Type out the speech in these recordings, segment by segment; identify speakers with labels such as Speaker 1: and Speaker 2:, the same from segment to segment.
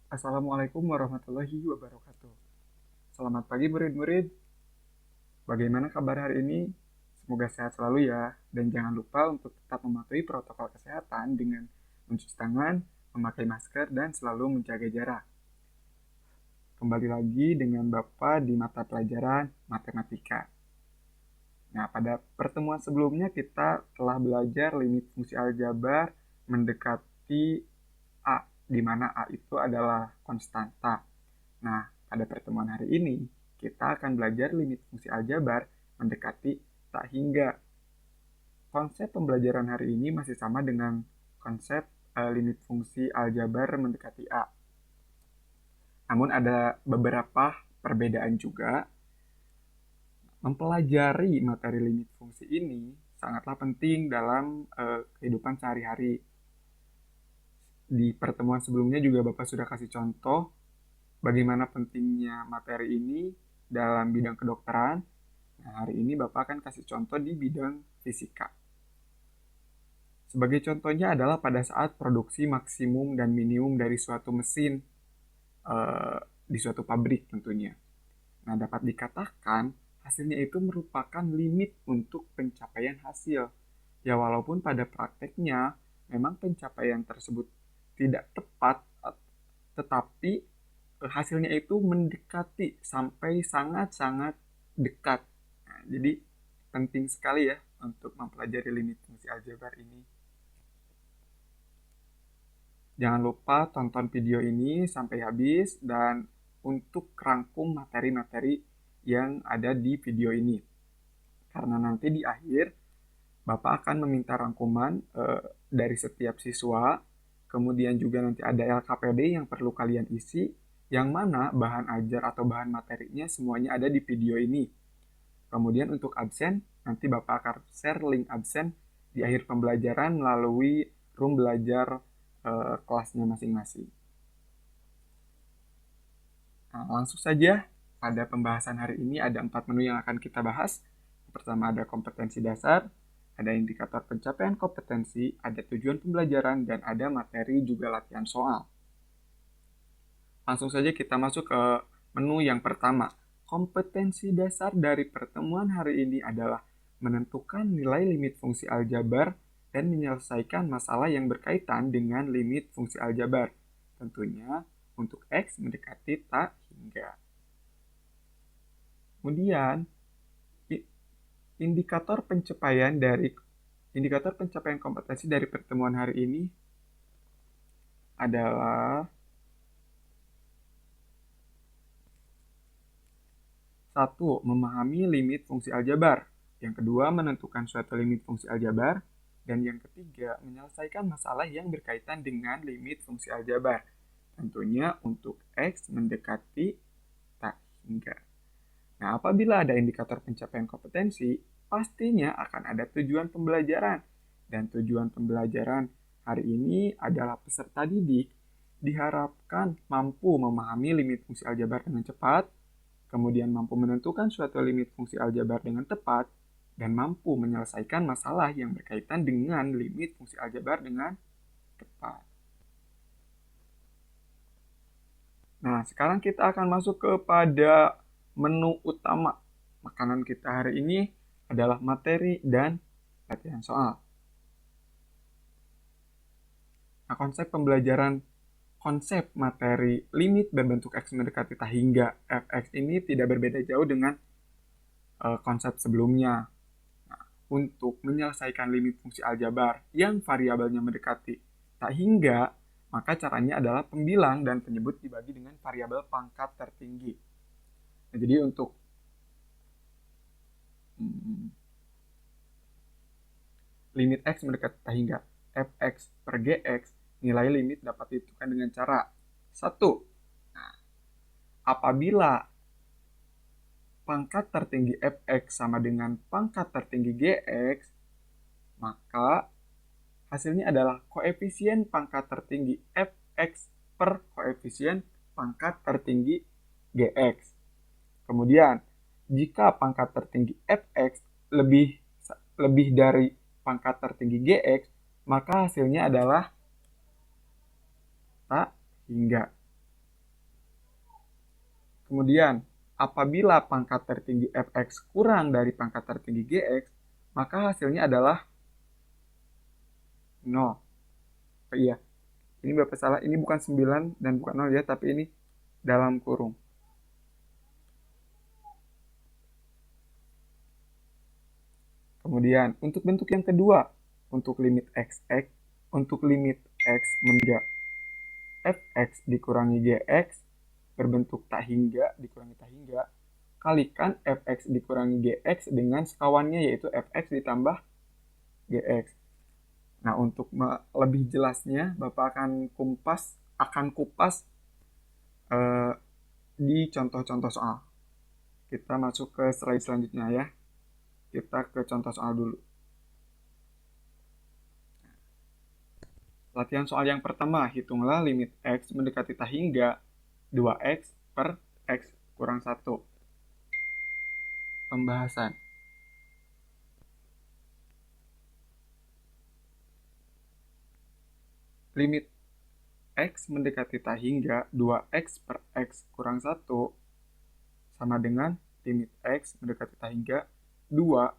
Speaker 1: Assalamualaikum warahmatullahi wabarakatuh. Selamat pagi murid-murid. Bagaimana kabar hari ini? Semoga sehat selalu ya. Dan jangan lupa untuk tetap mematuhi protokol kesehatan dengan mencuci tangan, memakai masker, dan selalu menjaga jarak. Kembali lagi dengan Bapak di mata pelajaran matematika. Nah, pada pertemuan sebelumnya kita telah belajar limit fungsi aljabar mendekati A, di mana A itu adalah konstanta. Nah, pada pertemuan hari ini, kita akan belajar limit fungsi aljabar mendekati tak hingga. Konsep pembelajaran hari ini masih sama dengan konsep limit fungsi aljabar mendekati A. Namun ada beberapa perbedaan juga. Mempelajari materi limit fungsi ini sangatlah penting dalam kehidupan sehari-hari. Di pertemuan sebelumnya juga Bapak sudah kasih contoh bagaimana pentingnya materi ini dalam bidang kedokteran. Nah, hari ini Bapak akan kasih contoh di bidang fisika. Sebagai contohnya adalah pada saat produksi maksimum dan minimum dari suatu mesin di suatu pabrik tentunya. Nah, dapat dikatakan hasilnya itu merupakan limit untuk pencapaian hasil. Ya, walaupun pada prakteknya memang pencapaian tersebut tidak tepat, tetapi hasilnya itu mendekati sampai sangat-sangat dekat. Nah, jadi penting sekali ya untuk mempelajari limit fungsi aljabar ini. Jangan lupa tonton video ini sampai habis dan untuk rangkum materi-materi yang ada di video ini. Karena nanti di akhir Bapak akan meminta rangkuman dari setiap siswa, kemudian juga nanti ada LKPD yang perlu kalian isi, yang mana bahan ajar atau bahan materinya semuanya ada di video ini. Kemudian untuk absen, nanti Bapak akan share link absen di akhir pembelajaran melalui room belajar kelasnya masing-masing. Nah, langsung saja pada pembahasan hari ini ada 4 menu yang akan kita bahas. Yang pertama ada kompetensi dasar, ada indikator pencapaian kompetensi, ada tujuan pembelajaran, dan ada materi juga latihan soal. Langsung saja kita masuk ke menu yang pertama. Kompetensi dasar dari pertemuan hari ini adalah menentukan nilai limit fungsi aljabar dan menyelesaikan masalah yang berkaitan dengan limit fungsi aljabar. Tentunya untuk X mendekati tak hingga. Kemudian, indikator pencapaian kompetensi dari pertemuan hari ini adalah satu, memahami limit fungsi aljabar. Yang kedua, menentukan suatu limit fungsi aljabar. Dan yang ketiga, menyelesaikan masalah yang berkaitan dengan limit fungsi aljabar. Tentunya untuk X mendekati tak hingga. Nah, apabila ada indikator pencapaian kompetensi, pastinya akan ada tujuan pembelajaran. Dan tujuan pembelajaran hari ini adalah peserta didik diharapkan mampu memahami limit fungsi aljabar dengan cepat, kemudian mampu menentukan suatu limit fungsi aljabar dengan tepat, dan mampu menyelesaikan masalah yang berkaitan dengan limit fungsi aljabar dengan tepat. Nah, sekarang kita akan masuk kepada menu utama. Makanan kita hari ini adalah materi dan latihan soal. Nah, konsep materi limit berbentuk X mendekati tak hingga fx ini tidak berbeda jauh dengan konsep sebelumnya. Nah, untuk menyelesaikan limit fungsi aljabar yang variabelnya mendekati tak hingga, maka caranya adalah pembilang dan penyebut dibagi dengan variabel pangkat tertinggi. Nah, jadi untuk limit X mendekati tak hingga fx per gx, nilai limit dapat ditentukan dengan cara 1. Nah, apabila pangkat tertinggi fx sama dengan pangkat tertinggi gx, maka hasilnya adalah koefisien pangkat tertinggi fx per koefisien pangkat tertinggi gx. Kemudian, jika pangkat tertinggi fx lebih dari pangkat tertinggi gx, maka hasilnya adalah tak hingga. Kemudian, apabila pangkat tertinggi fx kurang dari pangkat tertinggi gx, maka hasilnya adalah 0. Oh iya, ini Bapak salah, ini bukan 9 dan bukan 0 ya, tapi ini dalam kurung. Kemudian, untuk bentuk yang kedua, untuk limit untuk limit x menjadi fx dikurangi gx berbentuk tak hingga dikurangi tak hingga, kalikan fx dikurangi gx dengan sekawannya yaitu fx ditambah gx. Nah, untuk lebih jelasnya, Bapak akan kupas di contoh-contoh soal. Kita masuk ke slide selanjutnya ya. Kita ke contoh soal dulu. Latihan soal yang pertama, hitunglah limit x mendekati tak hingga 2x per x kurang 1. Pembahasan. Limit x mendekati tak hingga 2x per x kurang 1 sama dengan limit x mendekati tak hingga 2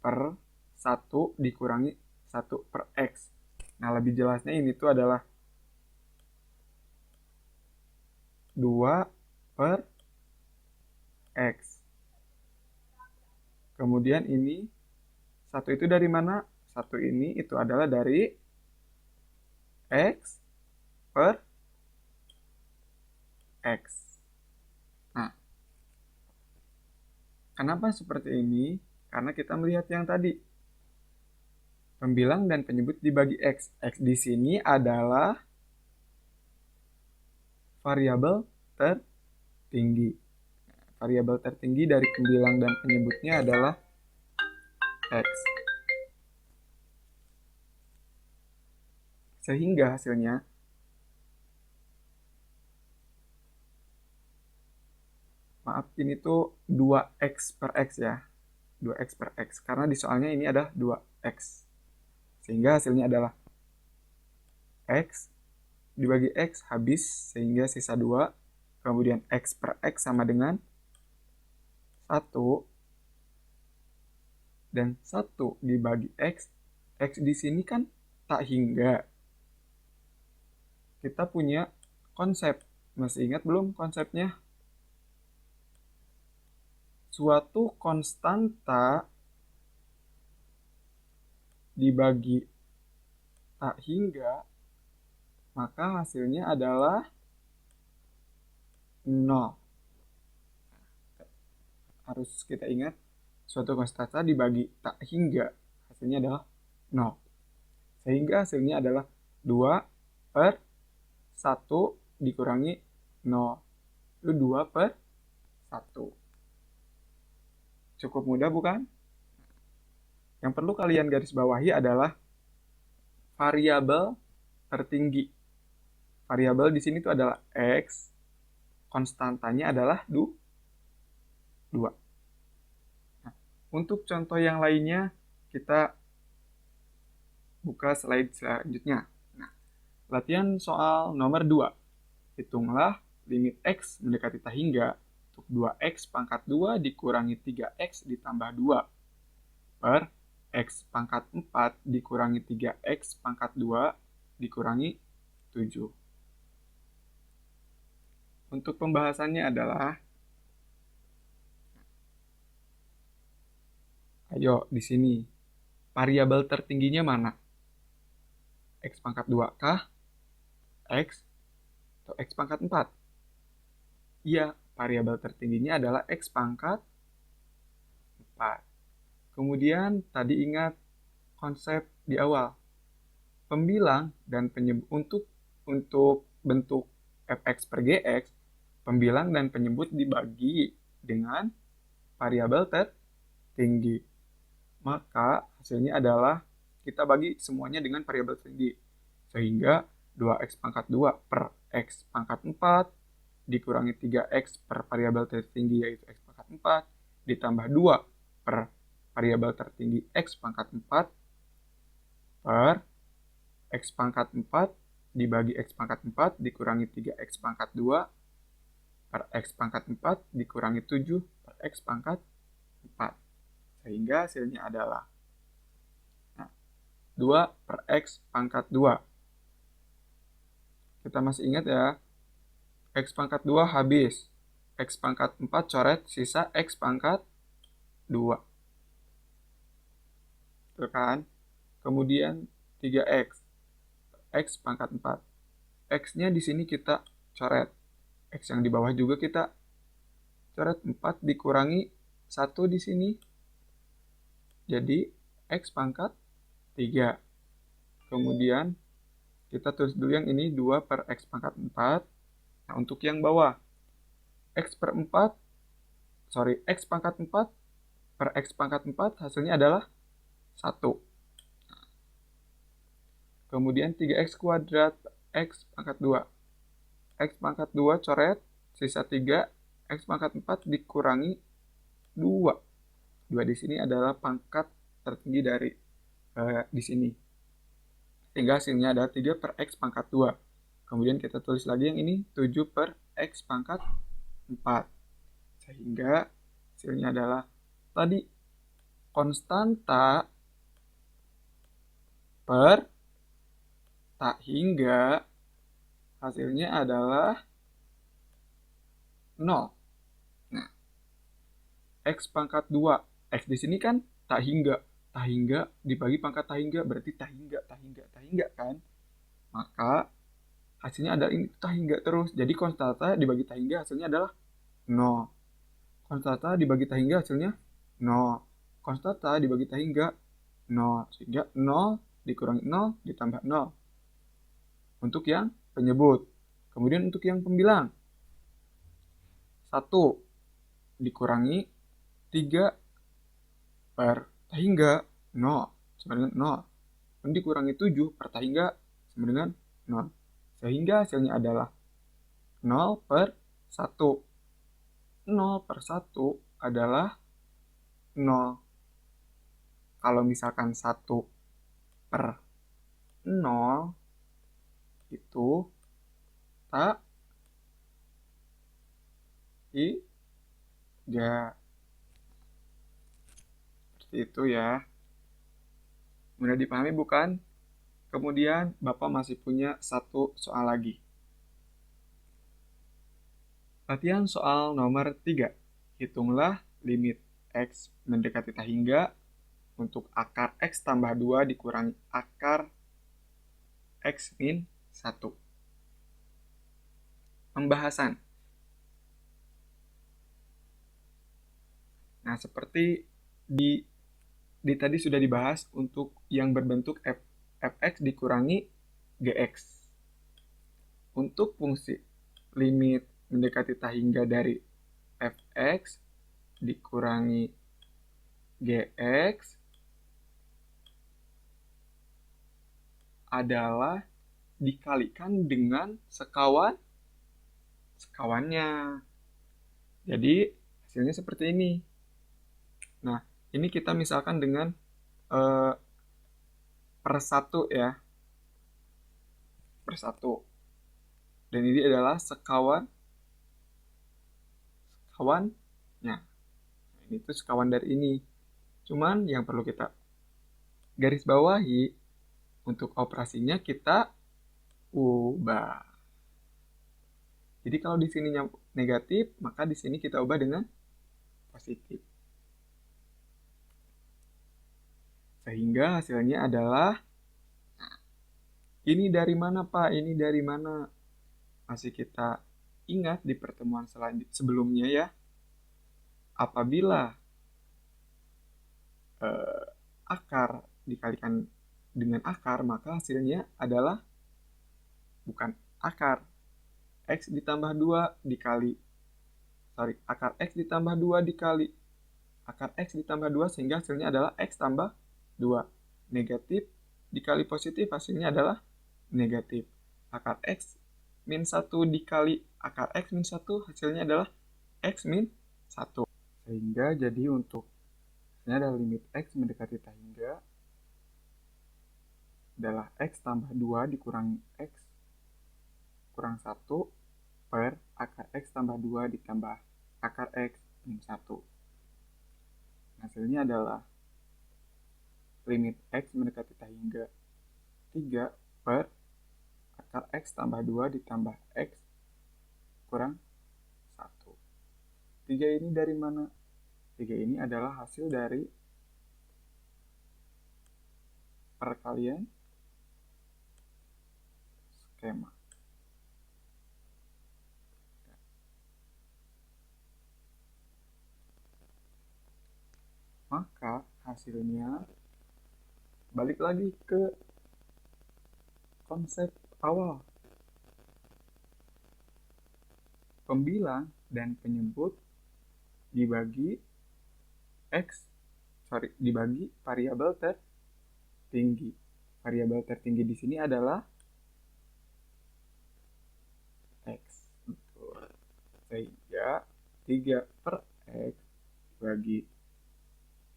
Speaker 1: per 1 dikurangi 1 per x. Nah, lebih jelasnya ini tuh adalah 2 per x. Kemudian ini 1 itu dari mana? 1 ini itu adalah dari x per x. Nah, kenapa seperti ini? Karena kita melihat yang tadi. Pembilang dan penyebut dibagi x. X di sini adalah variabel tertinggi. Variabel tertinggi dari pembilang dan penyebutnya adalah x. Sehingga hasilnya maaf, ini tuh 2x per x ya. 2x per x. Karena di soalnya ini ada 2x. Sehingga hasilnya adalah x dibagi x habis sehingga sisa 2. Kemudian x per x sama dengan 1. Dan 1 dibagi x. X di sini kan tak hingga. Kita punya konsep. Masih ingat belum konsepnya? Suatu konstanta dibagi tak hingga, maka hasilnya adalah 0. Harus kita ingat, suatu konstanta dibagi tak hingga, hasilnya adalah 0. Sehingga hasilnya adalah 2 per 1 dikurangi 0. Itu 2 per 1. Cukup mudah bukan? Yang perlu kalian garis bawahi adalah variabel tertinggi. Variabel di sini itu adalah x, konstantanya adalah 2. Nah, untuk contoh yang lainnya, kita buka slide selanjutnya. Nah, latihan soal nomor 2. Hitunglah limit x mendekati tak hingga untuk 2x pangkat 2 dikurangi 3x ditambah 2 per x pangkat 4 dikurangi 3x pangkat 2 dikurangi 7. Untuk pembahasannya adalah, ayo di sini, variabel tertingginya mana? X pangkat 2 kah? X atau X pangkat 4? Iya, variabel tertingginya adalah X pangkat 4. Kemudian tadi ingat konsep di awal. Pembilang dan penyebut untuk bentuk fx per gx, pembilang dan penyebut dibagi dengan variabel tertinggi. Maka hasilnya adalah kita bagi semuanya dengan variabel tertinggi. Sehingga 2x pangkat 2 per x pangkat 4 dikurangi 3x per variabel tertinggi yaitu x pangkat 4 ditambah 2 per variabel tertinggi x pangkat 4 per x pangkat 4 dibagi x pangkat 4 dikurangi 3x pangkat 2 per X pangkat 4 dikurangi 7 per X pangkat 4. Sehingga hasilnya adalah 2 per X pangkat 2. Kita masih ingat ya, X pangkat 2 habis. X pangkat 4 coret, sisa X pangkat 2. Betul kan? Kemudian 3X. X pangkat 4. X-nya di sini kita coret. X yang di bawah juga kita coret. 4 dikurangi 1 di sini. Jadi X pangkat 3. Kemudian kita tulis dulu yang ini 2 per X pangkat 4. Nah, untuk yang bawah, X pangkat 4 per X pangkat 4 hasilnya adalah 1. Kemudian 3X kuadrat X pangkat 2. X pangkat 2 coret, sisa 3, X pangkat 4 dikurangi 2. 2 di sini adalah pangkat tertinggi dari di sini. Sehingga hasilnya adalah 3 per X pangkat 2. Kemudian kita tulis lagi yang ini 7 per X pangkat 4. Sehingga hasilnya adalah tadi konstanta per tak hingga hasilnya adalah 0. Nah, X pangkat 2. X di sini kan tak hingga. Tak hingga dibagi pangkat tak hingga berarti tak hingga kan? Maka hasilnya adalah ini tak hingga terus. Jadi konstanta dibagi tak hingga hasilnya adalah 0. Konstanta dibagi tak hingga hasilnya 0. Konstanta dibagi tak hingga 0. Sehingga 0 dikurangi 0 ditambah 0. Untuk yang penyebut. Kemudian untuk yang pembilang. 1 dikurangi 3 per tak hingga 0 sama dengan 0. Dan dikurangi 7 per tak hingga sama dengan 0. Sehingga hasilnya adalah 0 per 1. 0 per 1 adalah 0. Kalau misalkan 1 per 0 itu tak hingga. Seperti itu ya. Mudah dipahami bukan? Kemudian Bapak masih punya satu soal lagi. Latihan soal nomor 3. Hitunglah limit X mendekati tak hingga untuk akar X tambah 2 dikurangi akar X min 1. Pembahasan. Nah, seperti di tadi sudah dibahas untuk yang berbentuk fx dikurangi gx. Untuk fungsi limit mendekati tak hingga dari fx dikurangi gx adalah dikalikan dengan sekawannya. Jadi hasilnya seperti ini. Nah, ini kita misalkan dengan per 1 ya. Per 1. Dan ini adalah sekawannya. Nah, ini tuh sekawan dari ini. Cuman yang perlu kita garis bawahi, untuk operasinya kita ubah. Jadi kalau di sini negatif, maka di sini kita ubah dengan positif. Sehingga hasilnya adalah, ini dari mana Pak? Ini dari mana? Masih kita ingat di pertemuan sebelumnya ya. Apabila akar dikalikan dengan akar, maka hasilnya adalah bukan akar. X ditambah 2 dikali, akar X ditambah 2 dikali akar X ditambah 2 sehingga hasilnya adalah X tambah 2. Negatif dikali positif hasilnya adalah negatif. Akar X min 1 dikali akar X min 1 hasilnya adalah X min 1. Sehingga jadi untuk ini adalah limit X mendekati tak hingga adalah X tambah 2 dikurangi X kurang 1 per akar X tambah 2 ditambah akar X min 1. Hasilnya adalah limit X mendekati tak hingga 3 per akar X tambah 2 ditambah X kurang 1. 3 ini dari mana? 3 ini adalah hasil dari perkalian skema. Maka hasilnya balik lagi ke konsep awal. Pembilang dan penyebut dibagi dibagi variabel tertinggi. Variabel tertinggi di sini adalah X. Betul. Sehingga 3 per X bagi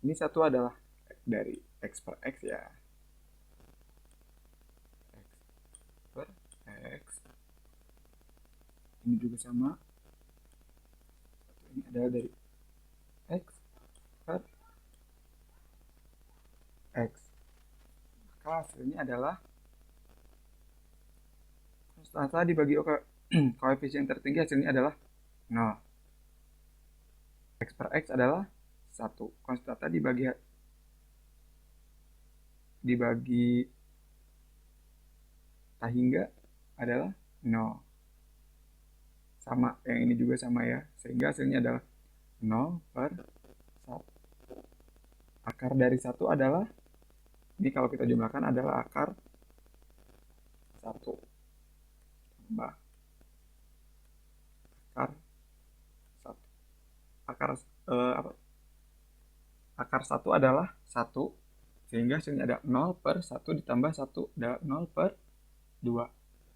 Speaker 1: ini satu adalah dari X per X ya. X per X. Ini juga sama. Ini adalah dari X per X. Maka hasilnya adalah konstanta dibagi koefisien tertinggi, hasilnya adalah 0. X per X adalah 1. Konstanta dibagi tak hingga adalah 0. Sama, yang ini juga sama ya. Sehingga hasilnya adalah 0 per 1. Akar dari 1 adalah, ini kalau kita jumlahkan adalah akar 1 tambah akar 1. Akar 1 adalah 1, sehingga hasilnya ada 0 per 1 ditambah 1 adalah 0 per 2.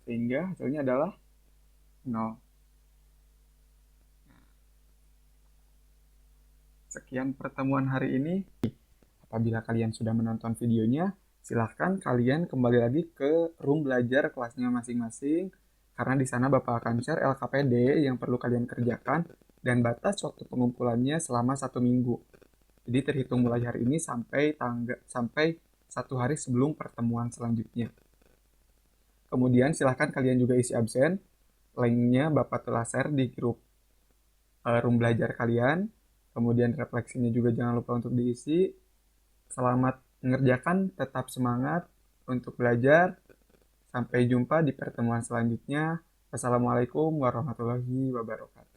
Speaker 1: Sehingga hasilnya adalah 0. Sekian pertemuan hari ini. Apabila kalian sudah menonton videonya, silahkan kalian kembali lagi ke room belajar kelasnya masing-masing, karena di sana Bapak akan share LKPD yang perlu kalian kerjakan dan batas waktu pengumpulannya selama 1 minggu. Jadi terhitung mulai hari ini sampai 1 hari sebelum pertemuan selanjutnya. Kemudian silahkan kalian juga isi absen. Linknya Bapak telah share di grup room belajar kalian. Kemudian refleksinya juga jangan lupa untuk diisi. Selamat mengerjakan, tetap semangat untuk belajar. Sampai jumpa di pertemuan selanjutnya. Wassalamualaikum warahmatullahi wabarakatuh.